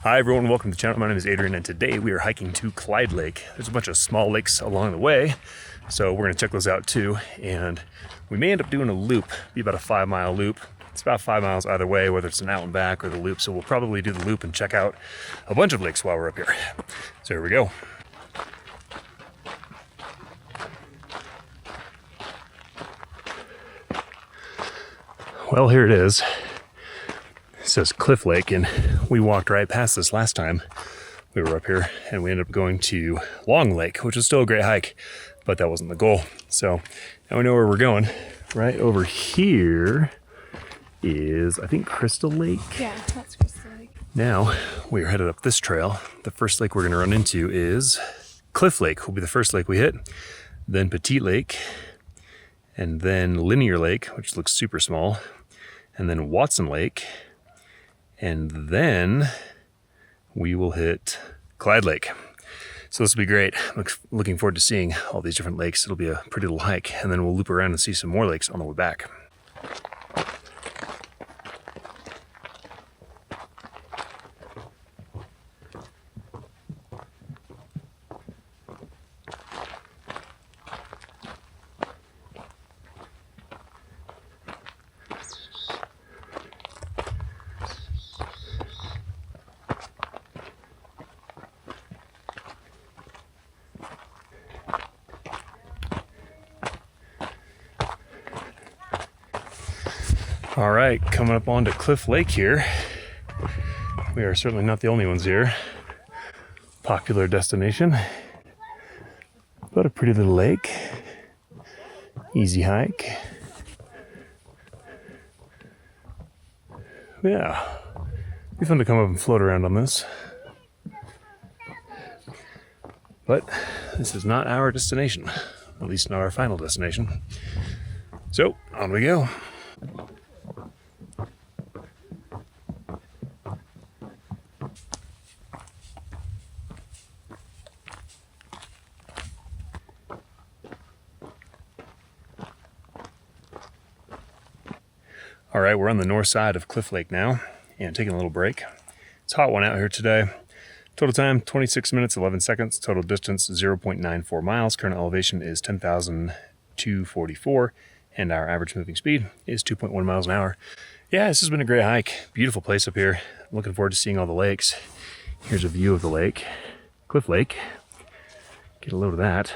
Hi everyone, welcome to the channel. My name is Adrian and today we are hiking to Clyde Lake. There's a bunch of small lakes along the way, so we're gonna check those out too. And we may end up doing a loop, be about a 5-mile loop. It's about 5 miles either way, whether it's an out and back or the loop. So we'll probably do the loop and check out a bunch of lakes while we're up here. So here we go. Well, here it is. It says Cliff Lake, and we walked right past this last time we were up here, and we ended up going to Long Lake, which was still a great hike, but that wasn't the goal. So now we know where we're going. Right over here is, I think, Crystal Lake. Yeah, that's Crystal Lake. Now we are headed up this trail. The first lake we're going to run into is Cliff Lake, will be the first lake we hit, then Petite Lake, and then Linear Lake, which looks super small, and then Watson Lake, and then we will hit Clyde Lake. So this will be great. Looking forward to seeing all these different lakes. It'll be a pretty little hike, and then we'll loop around and see some more lakes on the way back. All right, coming up onto Cliff Lake here. We are certainly not the only ones here. Popular destination, but a pretty little lake. Easy hike. Yeah, be fun to come up and float around on this. But this is not our destination, at least not our final destination. So on we go. All right, we're on the north side of Cliff Lake now and taking a little break. It's a hot one out here today. Total time, 26 minutes, 11 seconds. Total distance, 0.94 miles. Current elevation is 10,244, and our average moving speed is 2.1 miles an hour. Yeah, this has been a great hike. Beautiful place up here. I'm looking forward to seeing all the lakes. Here's a view of the lake, Cliff Lake. Get a load of that.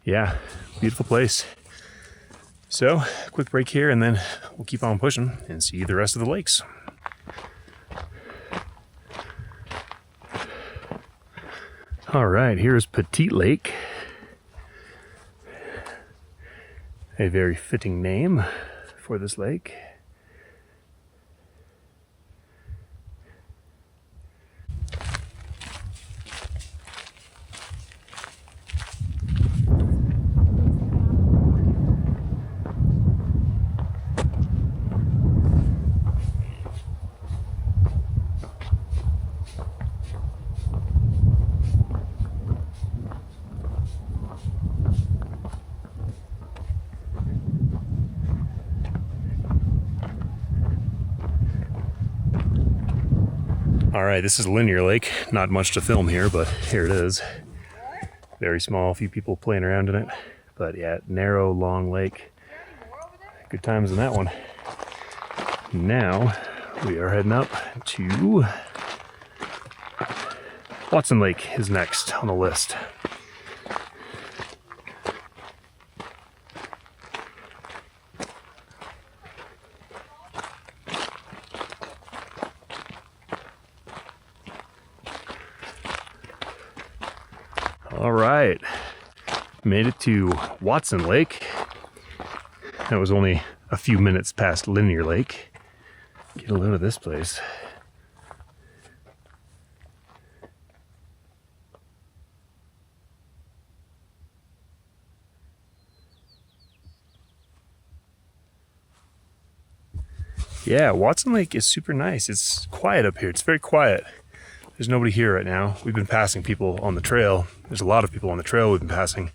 Yeah, beautiful place. So, quick break here and then we'll keep on pushing and see the rest of the lakes. All right, here's Petite Lake. A very fitting name for this lake. All right, this is Linear Lake. Not much to film here, but here it is. Very small, a few people playing around in it. But yeah, narrow, long lake. Good times in that one. Now, we are heading up to Watson Lake is next on the list. All right, made it to Watson Lake. That was only a few minutes past Linear Lake. Get a load of this place. Yeah, Watson Lake is super nice. It's quiet up here. It's very quiet. There's nobody here right now. We've been passing people on the trail. There's a lot of people on the trail we've been passing.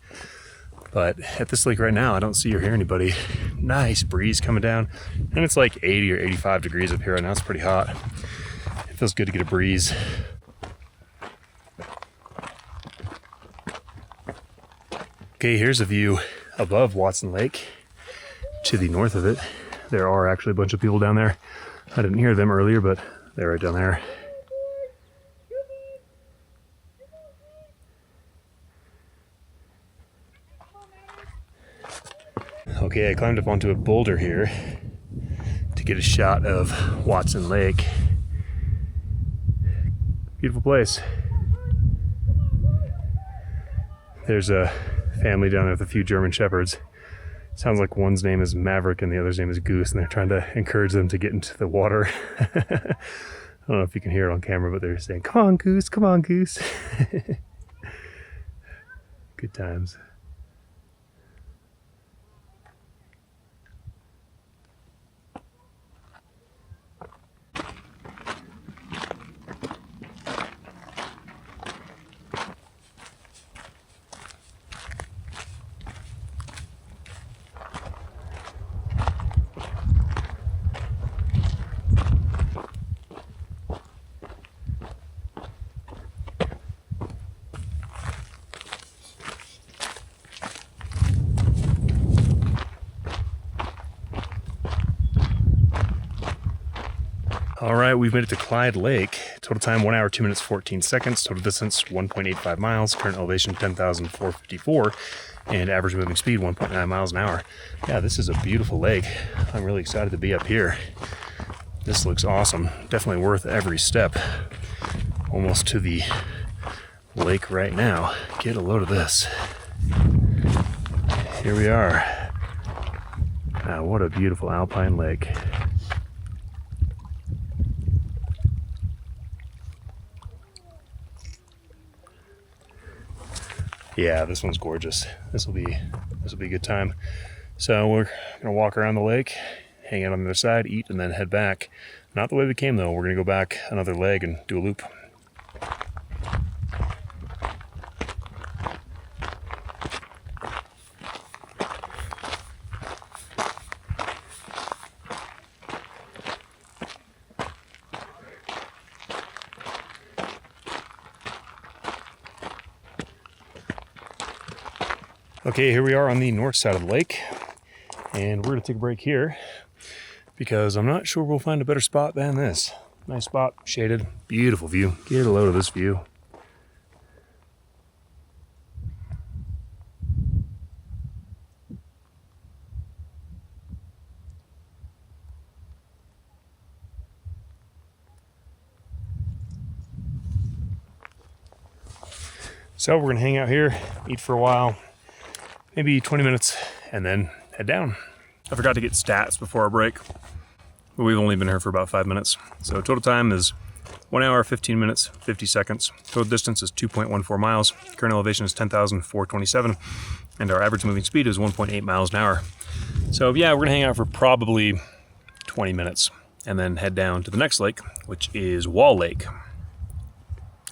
But at this lake right now, I don't see or hear anybody. Nice breeze coming down. And it's like 80 or 85 degrees up here right now. It's pretty hot. It feels good to get a breeze. Okay, here's a view above Watson Lake. To the north of it, there are actually a bunch of people down there. I didn't hear them earlier, but they're right down there. Okay, I climbed up onto a boulder here to get a shot of Watson Lake. Beautiful place. There's a family down there with a few German Shepherds. Sounds like one's name is Maverick and the other's name is Goose, and they're trying to encourage them to get into the water. I don't know if you can hear it on camera, but they're saying, "Come on, Goose, come on, Goose." Good times. All right, we've made it to Clyde Lake. Total time 1 hour, 2 minutes, 14 seconds. Total distance 1.85 miles. Current elevation 10,454. And average moving speed 1.9 miles an hour. Yeah, this is a beautiful lake. I'm really excited to be up here. This looks awesome. Definitely worth every step. Almost to the lake right now. Get a load of this. Here we are. Now, what a beautiful alpine lake. Yeah, this one's gorgeous. This will be a good time. So we're gonna walk around the lake, hang out on the other side, eat, and then head back. Not the way we came though. We're gonna go back another leg and do a loop. Okay, here we are on the north side of the lake, and we're gonna take a break here because I'm not sure we'll find a better spot than this. Nice spot, shaded, beautiful view. Get a load of this view. So we're gonna hang out here, eat for a while, maybe 20 minutes, and then head down. I forgot to get stats before our break, but we've only been here for about 5 minutes. So total time is 1 hour, 15 minutes, 50 seconds. Total distance is 2.14 miles. Current elevation is 10,427, and our average moving speed is 1.8 miles an hour. So yeah, we're gonna hang out for probably 20 minutes, and then head down to the next lake, which is Wall Lake,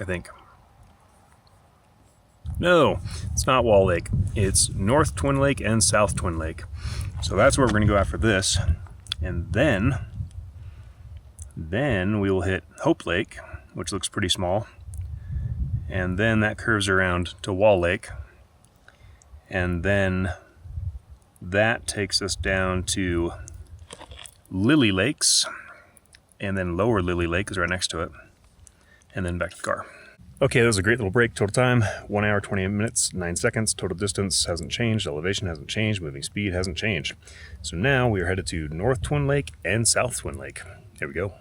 I think. No, it's not Wall Lake. It's North Twin Lake and South Twin Lake. So that's where we're gonna go after this. And then we will hit Hope Lake, which looks pretty small. And then that curves around to Wall Lake. And then that takes us down to Lily Lakes. And then Lower Lily Lake is right next to it. And then back to the car. Okay, that was a great little break. Total time, 1 hour, 28 minutes, 9 seconds. Total distance hasn't changed. Elevation hasn't changed. Moving speed hasn't changed. So now we are headed to North Twin Lake and South Twin Lake. Here we go.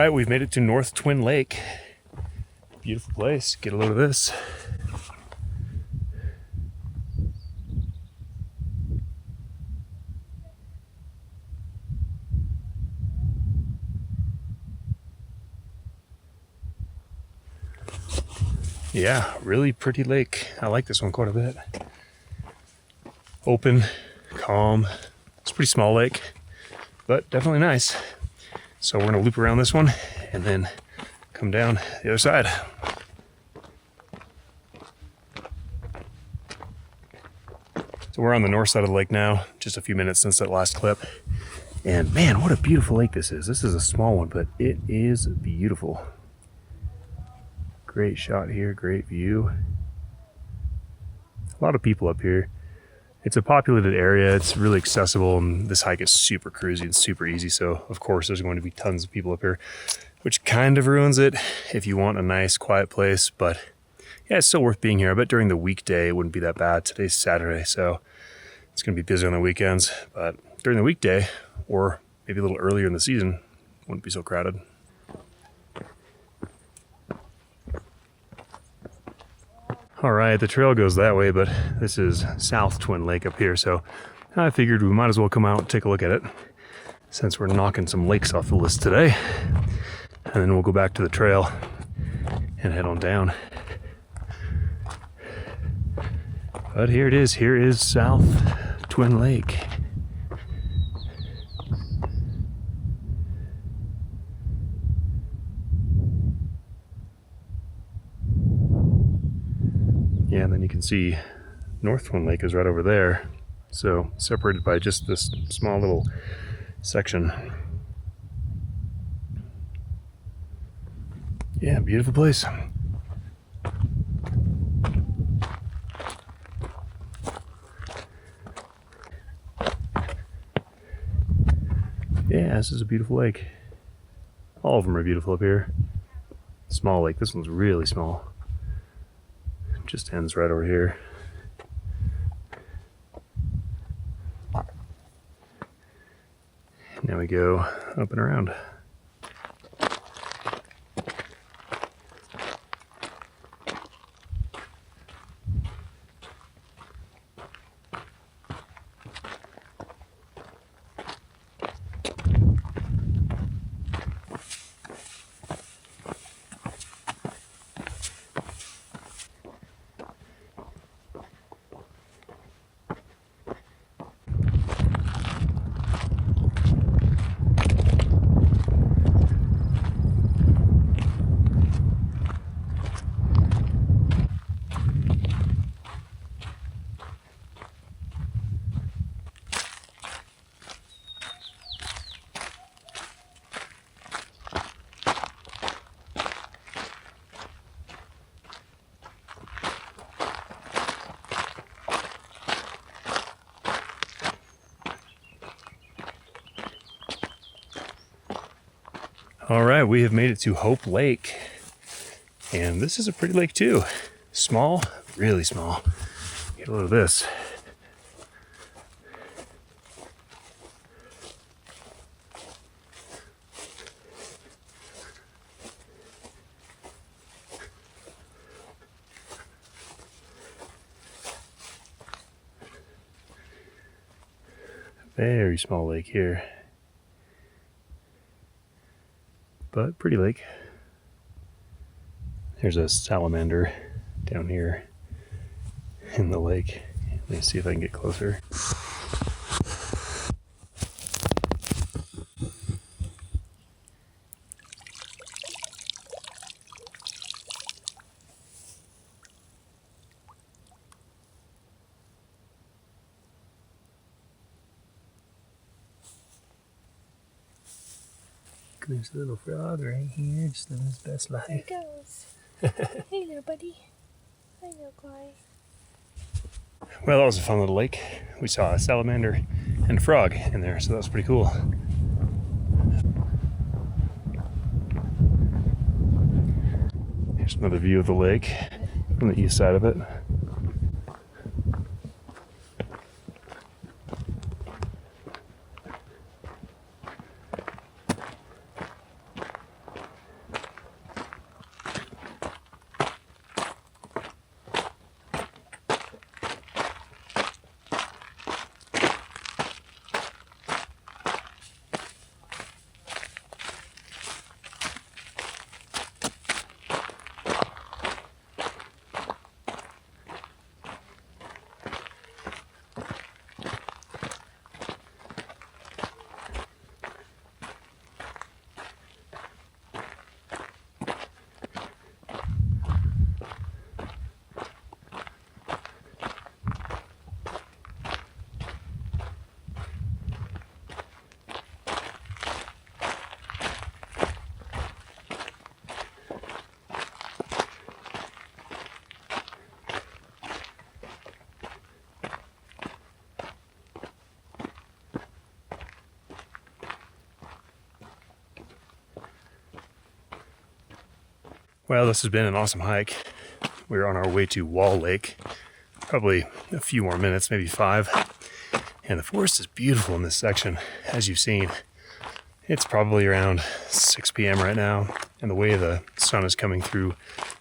right, we've made it to North Twin Lake. Beautiful place. Get a load of this. Yeah, really pretty lake. I like this one quite a bit. Open, calm. It's a pretty small lake, but definitely nice. So we're gonna loop around this one and then come down the other side. So we're on the north side of the lake now, just a few minutes since that last clip. And man, what a beautiful lake this is. This is a small one, but it is beautiful. Great shot here, great view. A lot of people up here. It's a populated area, it's really accessible, and this hike is super cruisy and super easy, so of course there's going to be tons of people up here, which kind of ruins it if you want a nice quiet place, but yeah, it's still worth being here. I bet during the weekday it wouldn't be that bad. Today's Saturday, so it's going to be busy on the weekends, but during the weekday, or maybe a little earlier in the season, it wouldn't be so crowded. All right, the trail goes that way, but this is South Twin Lake up here, so I figured we might as well come out and take a look at it since we're knocking some lakes off the list today. And then we'll go back to the trail and head on down. But here it is. Here is South Twin Lake. Yeah, and then you can see North Twin Lake is right over there. So separated by just this small little section. Yeah, beautiful place. Yeah, this is a beautiful lake. All of them are beautiful up here. Small lake, this one's really small. Just ends right over here. Now we go up and around. All right, we have made it to Hope Lake. And this is a pretty lake too. Small, really small. Get a load of this. Very small lake here. But pretty lake. There's a salamander down here in the lake. Let me see if I can get closer. There's a little frog right here, just living his best life. There he goes. Hey there, buddy. Hi there, guy. Well, that was a fun little lake. We saw a salamander and a frog in there, so that was pretty cool. Here's another view of the lake from the east side of it. Well, this has been an awesome hike. We're on our way to Wall Lake. Probably a few more minutes, maybe 5. And the forest is beautiful in this section, as you've seen. It's probably around 6 p.m. right now, and the way the sun is coming through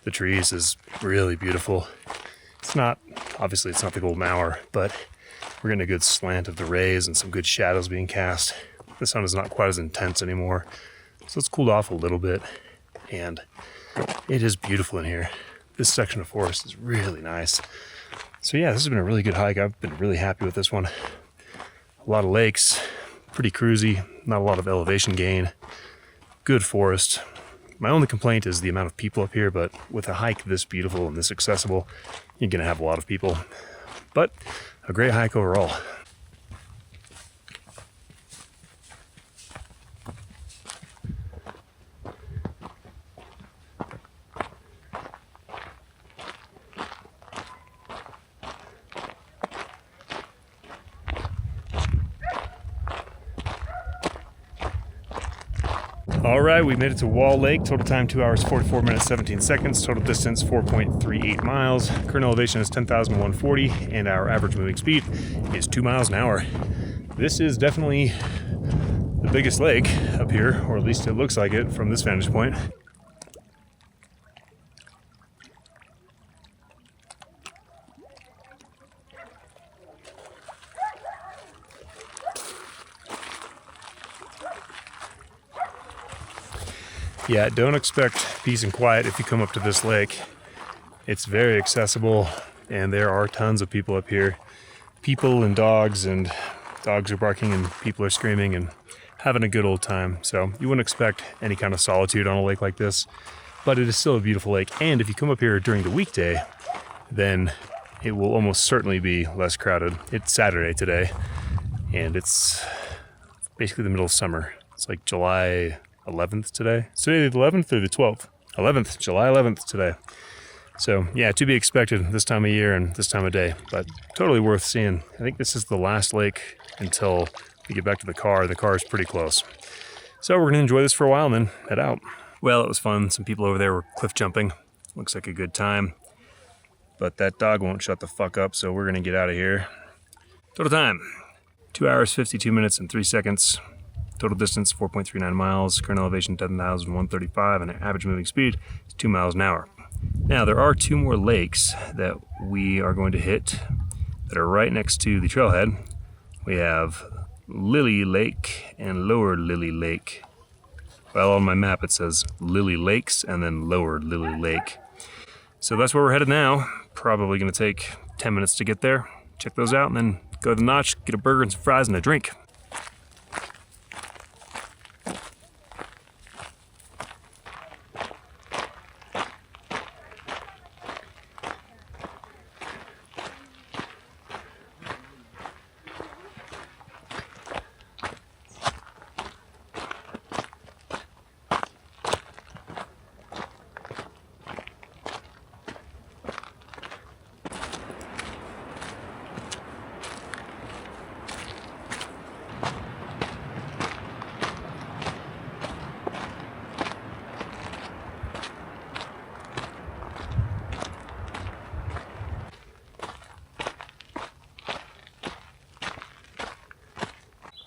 the trees is really beautiful. Obviously it's not the golden hour, but we're getting a good slant of the rays and some good shadows being cast. The sun is not quite as intense anymore, so it's cooled off a little bit, and it is beautiful in here. This section of forest is really nice. So yeah, this has been a really good hike. I've been really happy with this one. A lot of lakes, pretty cruisy, not a lot of elevation gain, good forest. My only complaint is the amount of people up here, but with a hike this beautiful and this accessible, you're gonna have a lot of people. But a great hike overall. All right, we made it to Wall Lake. Total time 2 hours, 44 minutes, 17 seconds. Total distance 4.38 miles. Current elevation is 10,140, and our average moving speed is 2 miles an hour. This is definitely the biggest lake up here, or at least it looks like it from this vantage point. Yeah, don't expect peace and quiet if you come up to this lake. It's very accessible, and there are tons of people up here. People and dogs are barking and people are screaming and having a good old time. So you wouldn't expect any kind of solitude on a lake like this, but it is still a beautiful lake. And if you come up here during the weekday, then it will almost certainly be less crowded. It's Saturday today, and it's basically the middle of summer. It's like July 11th today. Is today the 11th or the 12th? 11th, July 11th today. So yeah, to be expected this time of year and this time of day, but totally worth seeing. I think this is the last lake until we get back to the car. The car is pretty close. So we're gonna enjoy this for a while and then head out. Well, it was fun. Some people over there were cliff jumping. Looks like a good time. But that dog won't shut the fuck up, so we're gonna get out of here. Total time, 2 hours, 52 minutes and 3 seconds. Total distance, 4.39 miles. Current elevation, 10,135, and average moving speed is 2 miles an hour. Now, there are 2 more lakes that we are going to hit that are right next to the trailhead. We have Lily Lake and Lower Lily Lake. Well, on my map it says Lily Lakes and then Lower Lily Lake. So that's where we're headed now. Probably going to take 10 minutes to get there. Check those out and then go to the Notch, get a burger and some fries and a drink.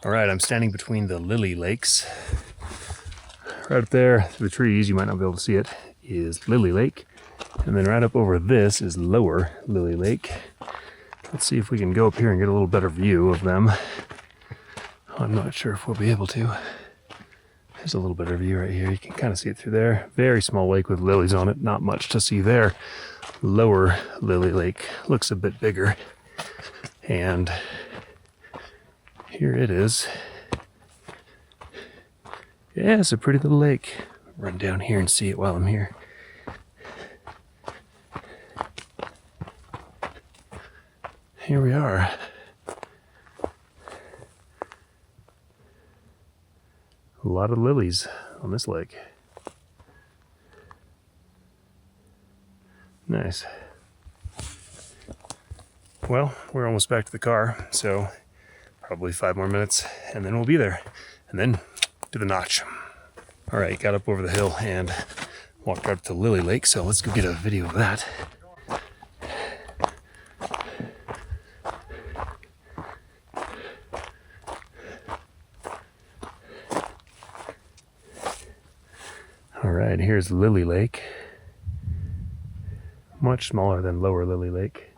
All right, I'm standing between the Lily Lakes. Right up there through the trees, you might not be able to see it, is Lily Lake. And then right up over this is Lower Lily Lake. Let's see if we can go up here and get a little better view of them. I'm not sure if we'll be able to. There's a little better view right here. You can kind of see it through there. Very small lake with lilies on it. Not much to see there. Lower Lily Lake looks a bit bigger. And here it is. Yeah, it's a pretty little lake. Run down here and see it while I'm here. Here we are. A lot of lilies on this lake. Nice. Well, we're almost back to the car, so probably 5 more minutes and then we'll be there. And then to the Notch. All right, got up over the hill and Walked right up to Lily Lake, so let's go get a video of that. All right, here's Lily Lake. Much smaller than Lower Lily Lake,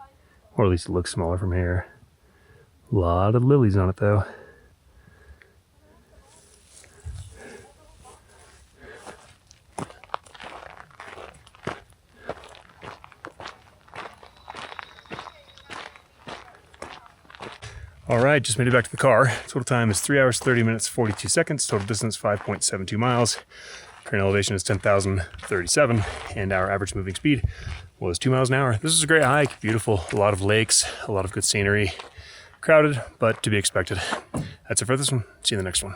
or at least it looks smaller from here. A lot of lilies on it though. All right, just made it back to the car. Total time is 3 hours, 30 minutes, 42 seconds. Total distance, 5.72 miles. Current elevation is 10,037, and our average moving speed was 2 miles an hour. This is a great hike, beautiful, a lot of lakes, a lot of good scenery. Crowded, but to be expected. That's it for this one. See you in the next one.